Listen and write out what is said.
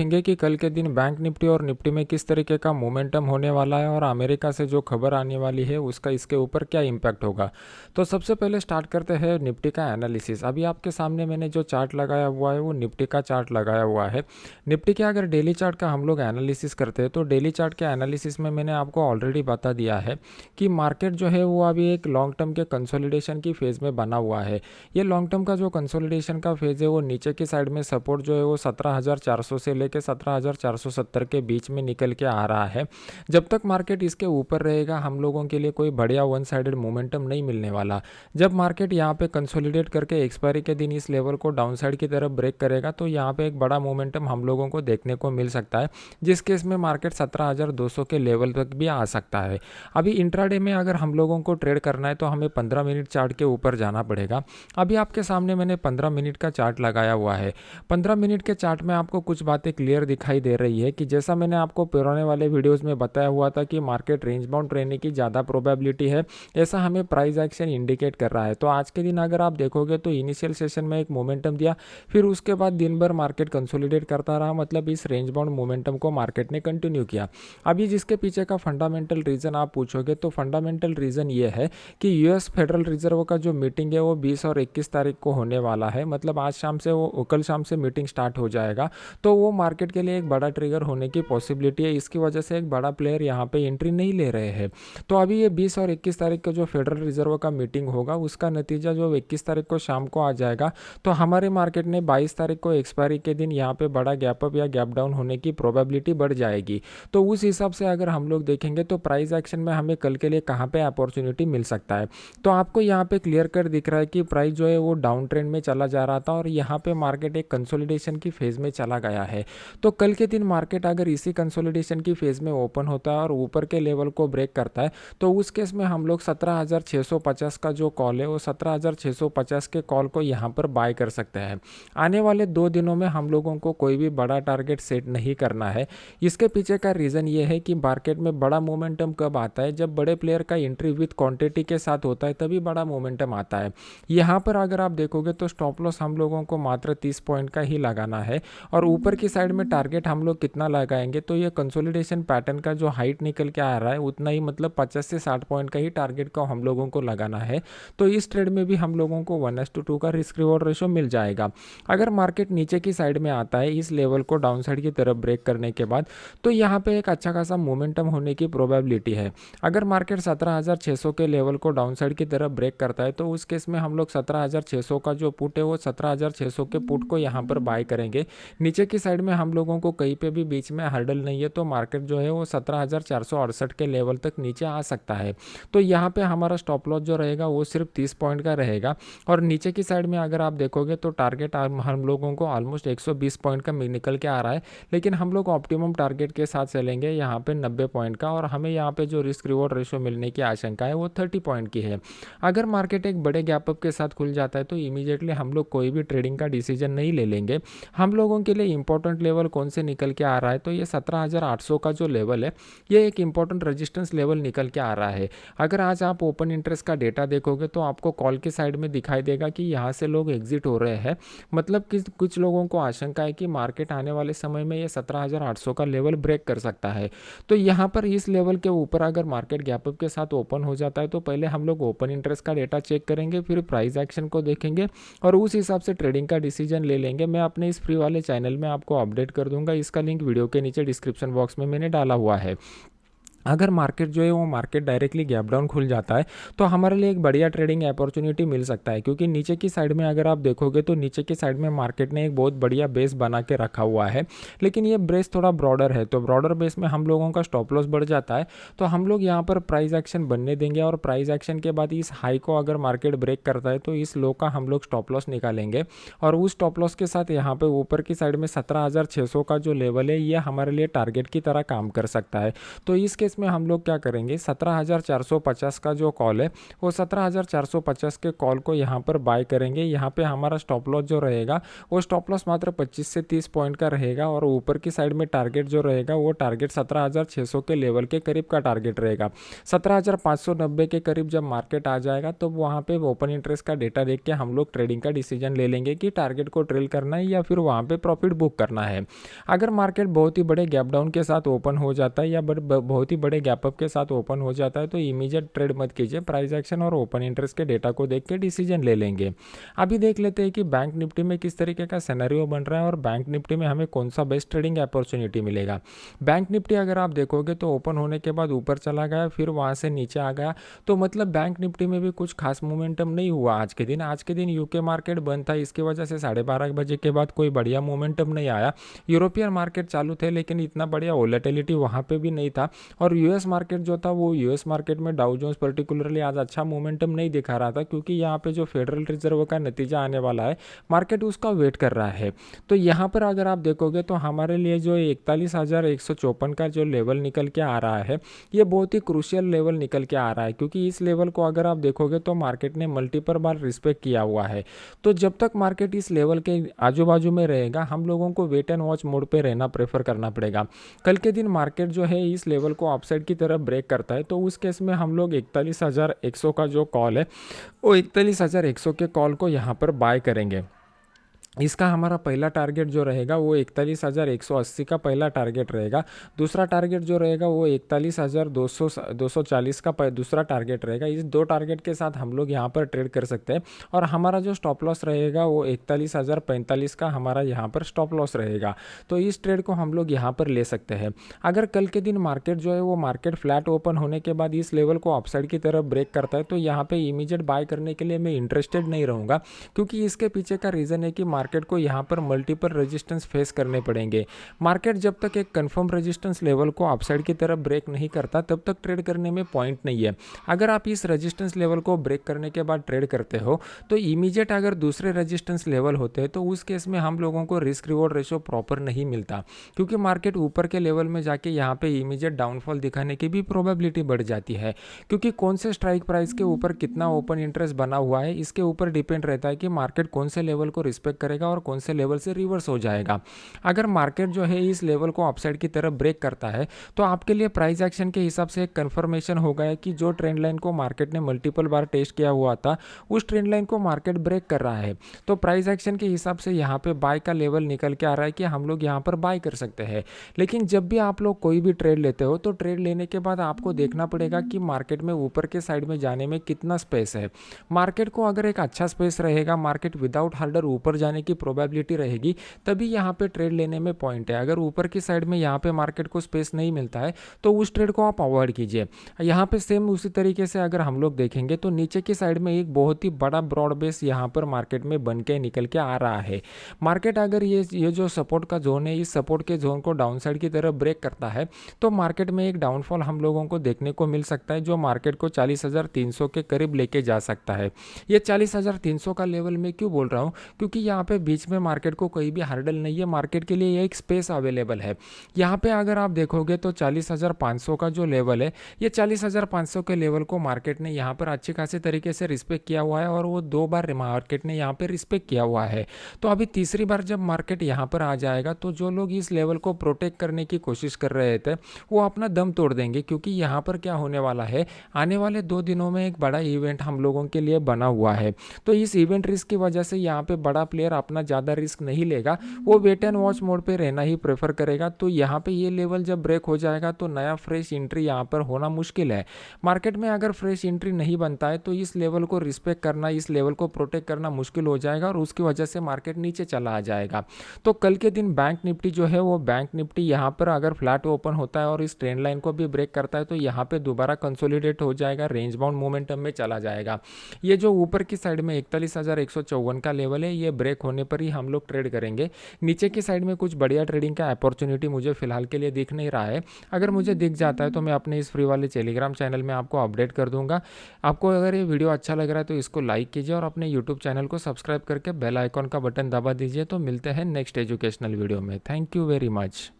देखेंगे कि कल के दिन बैंक निफ्टी और निफ्टी में किस तरीके का मोमेंटम होने वाला है और अमेरिका से जो खबर आने वाली है उसका इसके ऊपर क्या इम्पैक्ट होगा। तो सबसे पहले स्टार्ट करते हैं निफ्टी का एनालिसिस। अभी आपके सामने मैंने जो चार्ट लगाया हुआ है वो निफ्टी का चार्ट लगाया हुआ है। निफ्टी के अगर डेली चार्ट का हम लोग एनालिसिस करते हैं तो डेली चार्ट के एनालिसिस में मैंने आपको ऑलरेडी बता दिया है कि मार्केट जो है वो अभी एक लॉन्ग टर्म के कंसोलिडेशन की फेज़ में बना हुआ है। ये लॉन्ग टर्म का जो कंसोलिडेशन का फेज़ है वो नीचे की साइड में सपोर्ट जो है वो 17,400 से लेकर 17,470 के बीच में निकल के आ रहा है। जब तक मार्केट इसके ऊपर रहेगा हम लोगों के लिए कोई बढ़िया वन साइडेड मोमेंटम नहीं मिलने वाला। जब मार्केट यहाँ पे कंसोलिडेट करके एक्सपायरी के दिन इस लेवल को डाउन साइड की तरफ ब्रेक करेगा तो यहाँ पे एक बड़ा मोमेंटम हम लोगों को देखने को मिल सकता है, जिस केस में मार्केट 17,200 के लेवल तक भी आ सकता है। अभी इंट्राडे में अगर हम लोगों को ट्रेड करना है तो हमें 15 मिनट चार्ट के ऊपर जाना पड़ेगा। अभी आपके सामने मैंने 15 मिनट का चार्ट लगाया हुआ है। 15 मिनट के चार्ट में आपको कुछ बातें क्लियर दिखाई दे रही है कि जैसा मैंने आपको पुराने वाले वीडियोस में बताया हुआ था कि मार्केट रेंज बाउंड रहने की ज़्यादा प्रोबेबिलिटी है, ऐसा हमें प्राइस एक्शन इंडिकेट कर रहा है। तो आज के दिन अगर आप देखोगे तो इनिशियल सेशन में एक मोमेंटम दिया, फिर उसके बाद दिन भर मार्केट कंसोलिडेट करता रहा, मतलब इस रेंज बाउंड मोमेंटम को मार्केट ने कंटिन्यू किया। अभी जिसके पीछे का फंडामेंटल रीज़न आप पूछोगे तो फंडामेंटल रीज़न ये है कि यूएस फेडरल रिजर्व का जो मीटिंग है वो 20 और 21 तारीख को होने वाला है, मतलब आज शाम से वो कल शाम से मीटिंग स्टार्ट हो जाएगा। तो वो मार्केट के लिए एक बड़ा ट्रिगर होने की पॉसिबिलिटी है। इसकी वजह से एक बड़ा प्लेयर यहाँ पे एंट्री नहीं ले रहे हैं। तो अभी ये 20 और 21 तारीख का जो फेडरल रिजर्व का मीटिंग होगा उसका नतीजा जो 21 तारीख को शाम को आ जाएगा। तो हमारे मार्केट ने 22 तारीख को एक्सपायरी के दिन यहाँ पे बड़ा गैप अप या गैप डाउन होने की प्रोबेबिलिटी बढ़ जाएगी। तो उस हिसाब से अगर हम लोग देखेंगे तो प्राइस एक्शन में हमें कल के लिए कहाँ पे अपॉर्चुनिटी मिल सकता है। तो आपको यहाँ पे क्लियर कर दिख रहा है कि प्राइस जो है वो डाउन ट्रेंड में चला जा रहा था और यहाँ पे मार्केट एक कंसोलिडेशन की फेज में चला गया है। तो कल के दिन मार्केट अगर इसी कंसोलिडेशन की फेज में ओपन होता है और ऊपर के लेवल को ब्रेक करता है तो उस केस में हम लोग 17,650 का जो कॉल है वो 17,650 के कॉल को यहाँ पर बाय कर सकते हैं। आने वाले 2 दिनों में हम लोगों को कोई भी बड़ा टारगेट सेट नहीं करना है। इसके पीछे का रीज़न ये है कि मार्केट में बड़ा मोमेंटम कब आता है, जब बड़े प्लेयर का एंट्री विथ क्वांटिटी के साथ होता है तभी बड़ा मोमेंटम आता है। यहाँ पर अगर आप देखोगे तो स्टॉप लॉस हम लोगों को मात्र 30 पॉइंट का ही लगाना है और ऊपर की साइड में टारगेट हम लोग कितना लगाएंगे तो ये कंसोलिडेशन पैटर्न का जो हाइट निकल के आ रहा है उतना ही, मतलब 50 से 60 पॉइंट का ही टारगेट को हम लोगों को लगाना है। तो इस ट्रेड में भी हम लोगों को 1:2 का रिस्क रिवॉर्ड रेशो मिल जाएगा। अगर मार्केट नीचे की साइड में आता है इस लेवल को डाउन साइड की तरफ ब्रेक करने के बाद तो यहाँ पे एक अच्छा खासा मोमेंटम होने की प्रोबेबिलिटी है। अगर मार्केट 17,600 के लेवल को डाउन साइड की तरफ ब्रेक करता है तो उस केस में हम लोग 17,600 का जो पुट है वो 17,600 के पुट को यहाँ पर बाय करेंगे। नीचे की साइड में हम लोगों को कहीं पे भी बीच में हर्डल नहीं है तो मार्केट जो है वो 17,468 के लेवल तक नीचे आ सकता है। तो यहाँ पे हमारा स्टॉप लॉस जो रहेगा वो सिर्फ 30 पॉइंट का रहेगा और नीचे की साइड में अगर आप देखोगे तो टारगेट हम लोगों को ऑलमोस्ट 120 पॉइंट का निकल के आ रहा है, लेकिन हम लोग ऑप्टिमम टारगेट के साथ चलेंगे यहाँ पे 90 पॉइंट का और हमें यहाँ पे जो रिस्क रिवॉर्ड रेशो मिलने की आशंका है वो 30 पॉइंट की है। अगर मार्केट एक बड़े गैप अप के साथ खुल जाता है तो इमीडिएटली हम लोग कोई भी ट्रेडिंग का डिसीजन नहीं ले लेंगे। हम लोगों के लिए इंपॉर्टेंट लेवल कौन से निकल के आ रहा है तो ये 17,800 का जो लेवल है ये एक इंपॉर्टेंट रेजिस्टेंस लेवल निकल के आ रहा है। अगर आज आप ओपन इंटरेस्ट का डेटा देखोगे तो आपको कॉल की साइड में दिखाई देगा कि यहाँ से लोग एग्जिट हो रहे हैं, मतलब कि कुछ लोगों को आशंका है कि मार्केट आने वाले समय में ये 17,800 का लेवल ब्रेक कर सकता है। तो यहाँ पर इस लेवल के ऊपर अगर मार्केट गैप अप के साथ ओपन हो जाता है तो पहले हम लोग ओपन इंटरेस्ट का डेटा चेक करेंगे, फिर प्राइस एक्शन को देखेंगे और उस हिसाब से ट्रेडिंग का डिसीजन ले लेंगे। मैं अपने इस फ्री वाले चैनल में आपको अपडेट कर दूंगा, इसका लिंक वीडियो के नीचे डिस्क्रिप्शन बॉक्स में मैंने डाला हुआ है। अगर मार्केट जो है वो मार्केट डायरेक्टली गैप डाउन खुल जाता है तो हमारे लिए एक बढ़िया ट्रेडिंग अपॉर्चुनिटी मिल सकता है, क्योंकि नीचे की साइड में अगर आप देखोगे तो नीचे की साइड में मार्केट ने एक बहुत बढ़िया बेस बना के रखा हुआ है, लेकिन ये बेस थोड़ा ब्रॉडर है। तो ब्रॉडर बेस में हम लोगों का स्टॉप लॉस बढ़ जाता है तो हम लोग यहाँ पर प्राइस एक्शन बनने देंगे और प्राइस एक्शन के बाद इस हाई को अगर मार्केट ब्रेक करता है तो इस लो का हम लोग स्टॉप लॉस निकालेंगे और उस स्टॉप लॉस के साथ यहाँ पे ऊपर की साइड में 17,600 का जो लेवल है ये हमारे लिए टारगेट की तरह काम कर सकता है। तो इस केस केस में हम लोग क्या करेंगे, 17,450 का जो कॉल है वो 17,450 के कॉल को यहाँ पर बाय करेंगे। यहाँ पे हमारा स्टॉप लॉस जो रहेगा वो स्टॉप लॉस मात्र 25 से 30 पॉइंट का रहेगा, और ऊपर की साइड में टारगेट जो रहेगा वो टारगेट 17,600 के लेवल के करीब का टारगेट रहेगा। 17,590 के करीब जब मार्केट आ जाएगा तो वहाँ पे ओपन इंटरेस्ट का डेटा देख के हम लोग ट्रेडिंग का डिसीजन ले लेंगे कि टारगेट को ट्रेल करना है या फिर वहाँ पे प्रॉफिट बुक करना है। अगर मार्केट बहुत ही बड़े गैप डाउन के साथ ओपन हो जाता है या बहुत ही बड़े गैप अप के साथ ओपन हो जाता है तो इमीडिएट ट्रेड मत कीजिए, प्राइस एक्शन और ओपन इंटरेस्ट के डेटा को देख के डिसीजन ले लेंगे। अभी देख लेते हैं कि बैंक निफ्टी में किस तरीके का सिनेरियो बन रहा है और बैंक निफ्टी में हमें कौन सा बेस्ट ट्रेडिंग अपॉर्चुनिटी मिलेगा। बैंक निफ्टी अगर आप देखोगे तो ओपन होने के बाद ऊपर चला गया, फिर वहाँ से नीचे आ गया, तो मतलब बैंक निफ्टी में भी कुछ खास मोमेंटम नहीं हुआ आज के दिन। आज के दिन यूके मार्केट बंद था, इसकी वजह से 12:30 बजे के बाद कोई बढ़िया मोमेंटम नहीं आया। यूरोपियन मार्केट चालू थे लेकिन इतना बढ़िया वोलेटिलिटी वहाँ पे भी नहीं था, और यूएस मार्केट जो था वो यूएस मार्केट में डाउ जोन्स पर्टिकुलरली आज अच्छा मोमेंटम नहीं दिखा रहा था, क्योंकि यहाँ पे जो फेडरल रिजर्व का नतीजा आने वाला है मार्केट उसका वेट कर रहा है। तो यहाँ पर अगर आप देखोगे तो हमारे लिए जो 41,154 का जो लेवल निकल के आ रहा है ये बहुत ही क्रूशियल लेवल निकल के आ रहा है, क्योंकि इस लेवल को अगर आप देखोगे तो मार्केट ने मल्टीपल बार रिस्पेक्ट किया हुआ है। तो जब तक मार्केट इस लेवल के आजू बाजू में रहेगा हम लोगों को वेट एंड वॉच मोड पे रहना प्रेफर करना पड़ेगा। कल के दिन मार्केट जो है इस लेवल को अपसाइड की तरफ ब्रेक करता है तो उस केस में हम लोग 41,100 का जो कॉल है वो 41,100 के कॉल को यहाँ पर बाय करेंगे। इसका हमारा पहला टारगेट जो रहेगा वो 41,180 का पहला टारगेट रहेगा। दूसरा टारगेट जो रहेगा वो 41,240 का दूसरा टारगेट रहेगा। इस दो टारगेट के साथ हम लोग यहाँ पर ट्रेड कर सकते हैं, और हमारा जो स्टॉप लॉस रहेगा वो 41,045 का हमारा यहाँ पर स्टॉप लॉस रहेगा। तो इस ट्रेड को हम लोग यहाँ पर ले सकते हैं। अगर कल के दिन मार्केट जो है वो मार्केट फ्लैट ओपन होने के बाद इस लेवल को अपसाइड की तरफ ब्रेक करता है तो यहाँ पे इमीडिएट बाय करने के लिए मैं इंटरेस्टेड नहीं रहूँगा, क्योंकि इसके पीछे का रीज़न है कि मार्केट को यहाँ पर मल्टीपल रेजिस्टेंस फेस करने पड़ेंगे। मार्केट जब तक एक कंफर्म रेजिस्टेंस लेवल को अपसाइड की तरफ ब्रेक नहीं करता तब तक ट्रेड करने में पॉइंट नहीं है। अगर आप इस रेजिस्टेंस लेवल को ब्रेक करने के बाद ट्रेड करते हो तो इमीडिएट अगर दूसरे रेजिस्टेंस लेवल होते हैं तो उस केस में हम लोगों को रिस्क रिवॉर्ड रेशो प्रॉपर नहीं मिलता, क्योंकि मार्केट ऊपर के लेवल में जाके यहाँ पे इमीडिएट डाउनफॉल दिखाने की भी प्रोबेबिलिटी बढ़ जाती है, क्योंकि कौन से स्ट्राइक प्राइस के ऊपर कितना ओपन इंटरेस्ट बना हुआ है इसके ऊपर डिपेंड रहता है कि मार्केट कौन से लेवल को रिस्पेक्ट करेगा और कौन से लेवल से रिवर्स हो जाएगा। अगर मार्केट जो है इस लेवल को अपसाइड की तरफ ब्रेक करता है तो आपके लिए प्राइस एक्शन के हिसाब से एक कंफर्मेशन हो गया कि जो ट्रेंड लाइन को मार्केट ने मल्टीपल बार टेस्ट किया हुआ था उस ट्रेंड लाइन को मार्केट ब्रेक कर रहा है। तो प्राइस एक्शन के हिसाब से यहाँ पे बाय का लेवल निकल के आ रहा है कि हम लोग यहाँ पर बाय कर सकते हैं। लेकिन जब भी आप लोग कोई भी ट्रेड लेते हो तो ट्रेड लेने के बाद आपको देखना पड़ेगा कि मार्केट में ऊपर के साइड में जाने में कितना स्पेस है। मार्केट को अगर एक अच्छा स्पेस रहेगा, मार्केट विदाउट हर्डर ऊपर जाने की प्रोबेबिलिटी रहेगी, तभी यहाँ पे ट्रेड लेने में पॉइंट है। अगर ऊपर की साइड में यहाँ पे मार्केट को स्पेस नहीं मिलता है तो उस ट्रेड को आप अवॉइड कीजिए। यहाँ पे सेम उसी तरीके से अगर हम लोग देखेंगे तो नीचे की साइड में एक बहुत ही बड़ा ब्रॉड बेस यहाँ पर मार्केट में बन के निकल के आ रहा है। मार्केट अगर ये जो सपोर्ट का जोन है इस सपोर्ट के जोन को डाउन साइड की तरफ ब्रेक करता है तो मार्केट में एक डाउनफॉल हम लोगों को देखने को मिल सकता है, जो मार्केट को 40,300 के करीब लेके जा सकता है। ये 40,300 का लेवल मैं क्यों बोल रहा हूँ, क्योंकि यहाँ पे बीच में मार्केट को कोई भी हर्डल नहीं है, मार्केट के लिए एक स्पेस अवेलेबल है। यहाँ पे अगर आप देखोगे तो 40,500 का जो लेवल है ये 40,500 के लेवल को मार्केट ने यहाँ पर अच्छी खासी तरीके से रिस्पेक्ट किया हुआ है, और वो 2 बार मार्केट ने यहाँ पे रिस्पेक्ट किया हुआ है। तो अभी तीसरी बार जब मार्केट यहाँ पर आ जाएगा तो जो लोग इस लेवल को प्रोटेक्ट करने की कोशिश कर रहे थे वो अपना दम तोड़ देंगे, क्योंकि यहाँ पर क्या होने वाला है, आने वाले 2 दिनों में एक बड़ा इवेंट हम लोगों के लिए बना हुआ है। तो इस इवेंट रिस्क की वजह से यहाँ पे बड़ा प्लेयर अपना ज़्यादा रिस्क नहीं लेगा, वो वेट एंड वॉच मोड पे रहना ही प्रेफर करेगा। तो यहाँ पे ये लेवल जब ब्रेक हो जाएगा तो नया फ्रेश एंट्री यहाँ पर होना मुश्किल है। मार्केट में अगर फ्रेश एंट्री नहीं बनता है तो इस लेवल को रिस्पेक्ट करना, इस लेवल को प्रोटेक्ट करना मुश्किल हो जाएगा, और उसकी वजह से मार्केट नीचे चला आ जाएगा। तो कल के दिन बैंक निफ्टी जो है वो बैंक निफ्टी यहाँ पर अगर फ्लैट ओपन होता है और इस ट्रेंड लाइन को भी ब्रेक करता है तो यहाँ पे दोबारा कंसोलिडेट हो जाएगा, रेंज बाउंड मोमेंटम में चला जाएगा। ये जो ऊपर की साइड में 41,154 का लेवल है ये ब्रेक होने पर ही हम लोग ट्रेड करेंगे। नीचे की साइड में कुछ बढ़िया ट्रेडिंग का अपॉर्चुनिटी मुझे फिलहाल के लिए दिख नहीं रहा है। अगर मुझे दिख जाता है तो मैं अपने इस फ्री वाले टेलीग्राम चैनल में आपको अपडेट कर दूंगा। आपको अगर ये वीडियो अच्छा लग रहा है तो इसको लाइक कीजिए और अपने यूट्यूब चैनल को सब्सक्राइब करके बेल आइकॉन का बटन दबा दीजिए। तो मिलते हैं नेक्स्ट एजुकेशनल वीडियो में। Thank you very much.